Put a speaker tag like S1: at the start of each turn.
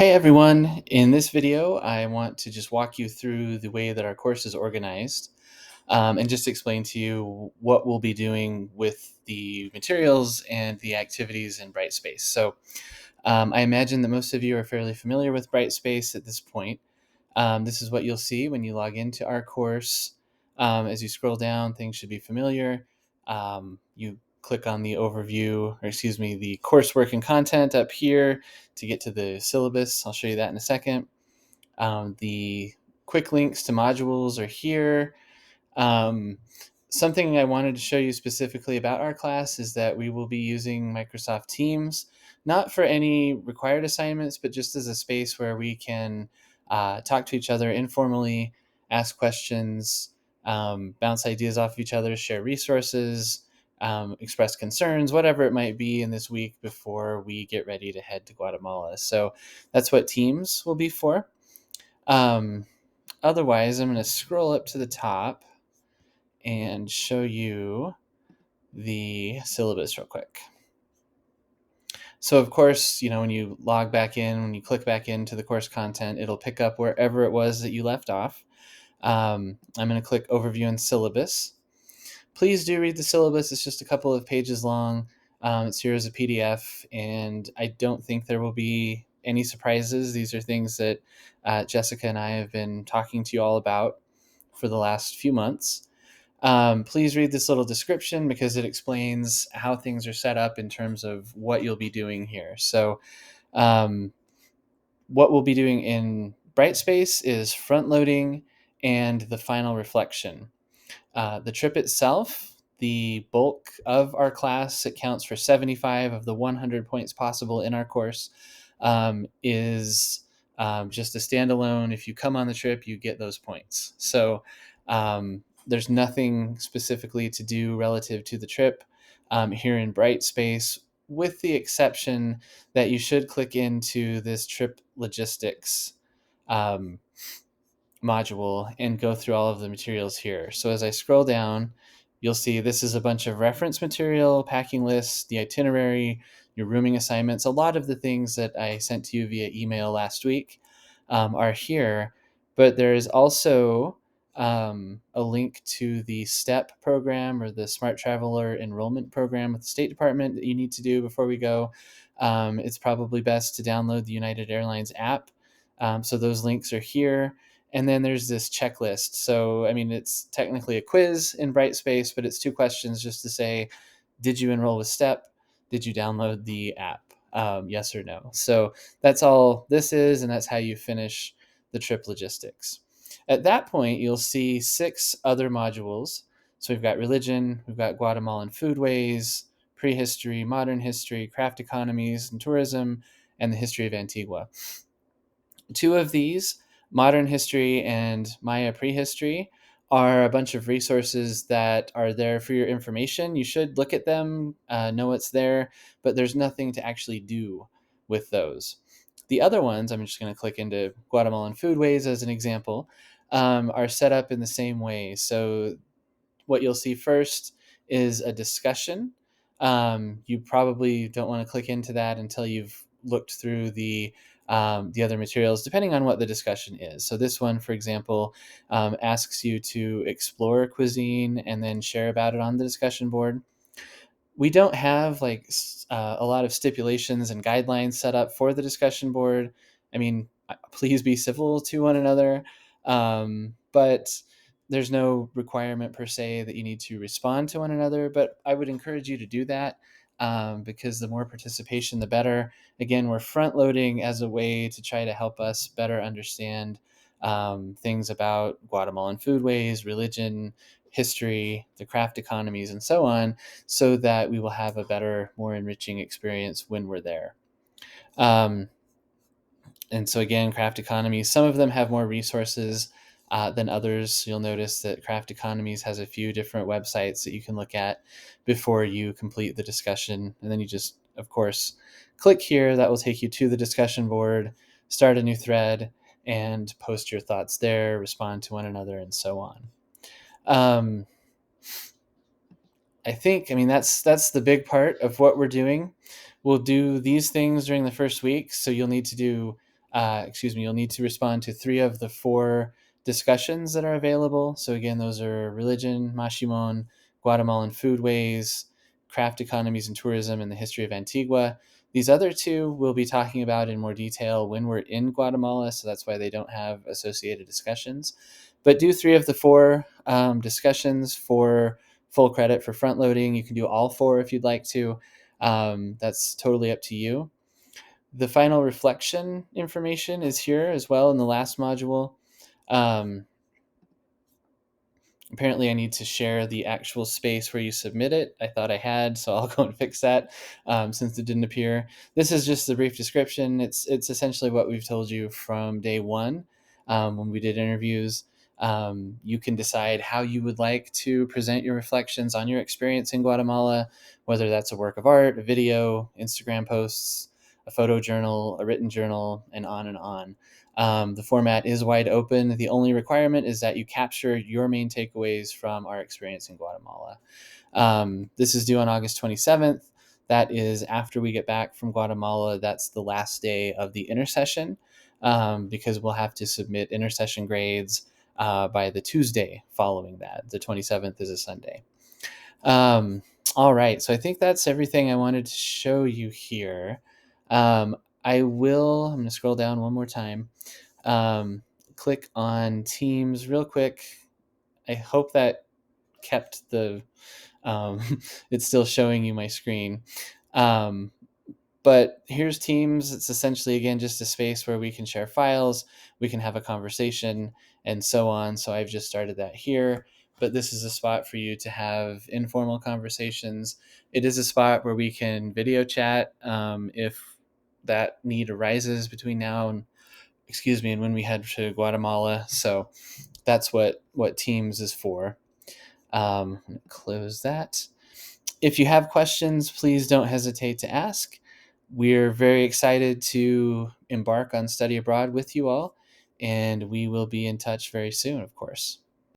S1: Hey everyone, in this video I want to just walk you through the way that our course is organized and just explain to you what we'll be doing with the materials and the activities in Brightspace. So I imagine that most of you are fairly familiar with Brightspace at this point. This is what you'll see when you log into our course. As you scroll down, things should be familiar. You click on the overview, or excuse me, the coursework and content up here to get to the syllabus. I'll show you that in a second. The quick links to modules are here. Um, Something I wanted to show you specifically about our class is that we will be using Microsoft Teams, not for any required assignments, but just as a space where we can talk to each other informally, ask questions, bounce ideas off of each other, share resources, express concerns, whatever it might be in this week before we get ready to head to Guatemala. So that's what Teams will be for. Um, Otherwise, I'm going to scroll up to the top and show you the syllabus real quick. So of course, when you log back in, when you click back into the course content, it'll pick up wherever it was that you left off. I'm going to click Overview and Syllabus. Please do read the syllabus. It's just a couple of pages long. It's here as a PDF, and I don't think there will be any surprises. These are things that Jessica and I have been talking to you all about for the last few months. Please read this little description because it explains how things are set up in terms of what you'll be doing here. So um, what we'll be doing in Brightspace is front loading and the final reflection. The trip itself, the bulk of our class, it counts for 75 of the 100 points possible in our course, is just a standalone. If you come on the trip, you get those points. So there's nothing specifically to do relative to the trip here in Brightspace, with the exception that you should click into this trip logistics um, module and go through all of the materials here. So as I scroll down, you'll see this is a bunch of reference material, packing lists, the itinerary, your rooming assignments. A lot of the things that I sent to you via email last week are here, but there is also a link to the STEP program, or the Smart Traveler Enrollment Program with the State Department, that you need to do before we go. It's probably best to download the United Airlines app. So those links are here. And then there's this checklist. So, I mean, it's technically a quiz in Brightspace, but it's 2 questions just to say, did you enroll with STEP? Did you download the app? Yes or no. So that's all this is, and that's how you finish the trip logistics. At that point, you'll see 6 other modules. So we've got religion, we've got Guatemalan foodways, prehistory, modern history, craft economies and tourism, and the history of Antigua. 2 of these, modern history and Maya prehistory, are a bunch of resources that are there for your information. You should look at them, know what's there, but there's nothing to actually do with those. The other ones, I'm just going to click into Guatemalan foodways as an example, are set up in the same way. So what you'll see first is a discussion. You probably don't want to click into that until you've looked through the other materials, depending on what the discussion is. So this one, for example, asks you to explore cuisine and then share about it on the discussion board. We don't have a lot of stipulations and guidelines set up for the discussion board. I mean, please be civil to one another, but there's no requirement per se that you need to respond to one another. But I would encourage you to do that, because the more participation, the better. Again, we're front loading as a way to try to help us better understand things about Guatemalan foodways, religion, history, the craft economies, and so on, so that we will have a better, more enriching experience when we're there. Um, and so again, craft economies, some of them have more resources than others. You'll notice that Craft Economies has a few different websites that you can look at before you complete the discussion. And then you just, of course, click here. That will take you to the discussion board, start a new thread, and post your thoughts there, respond to one another, and so on. Um, I mean, that's the big part of what we're doing. We'll do these things during the first week, so you'll need to do you'll need to respond to 3 of the 4 discussions that are available. So again, those are religion, Mashimon, Guatemalan foodways, craft economies and tourism, and the history of Antigua. These other 2 we'll be talking about in more detail when we're in Guatemala, so that's why they don't have associated discussions. But do 3 of the 4 discussions for full credit for front loading. You can do all 4 if you'd like to. That's totally up to you. The final reflection information is here as well in the last module. Um, Apparently I need to share the actual space where you submit it. I thought I had, so I'll go and fix that since it didn't appear. This is just the brief description. It's essentially what we've told you from day 1 when we did interviews. You can decide how you would like to present your reflections on your experience in Guatemala, whether that's a work of art, a video, Instagram posts, a photo journal, a written journal, and on and on. The format is wide open. The only requirement is that you capture your main takeaways from our experience in Guatemala. This is due on August 27th. That is after we get back from Guatemala. That's the last day of the intersession because we'll have to submit intersession grades by the Tuesday following that. The 27th is a Sunday. All right, so I think that's everything I wanted to show you here. I'm going to scroll down one more time. Click on Teams real quick. I hope that kept the, it's still showing you my screen. But here's Teams. It's essentially, again, just a space where we can share files, we can have a conversation, and so on. So I've just started that here. But this is a spot for you to have informal conversations. It is a spot where we can video chat if that need arises between now and when we head to Guatemala. So that's what Teams is for. I'm going to close that. If you have questions, please don't hesitate to ask. We're very excited to embark on study abroad with you all, and we will be in touch very soon, of course.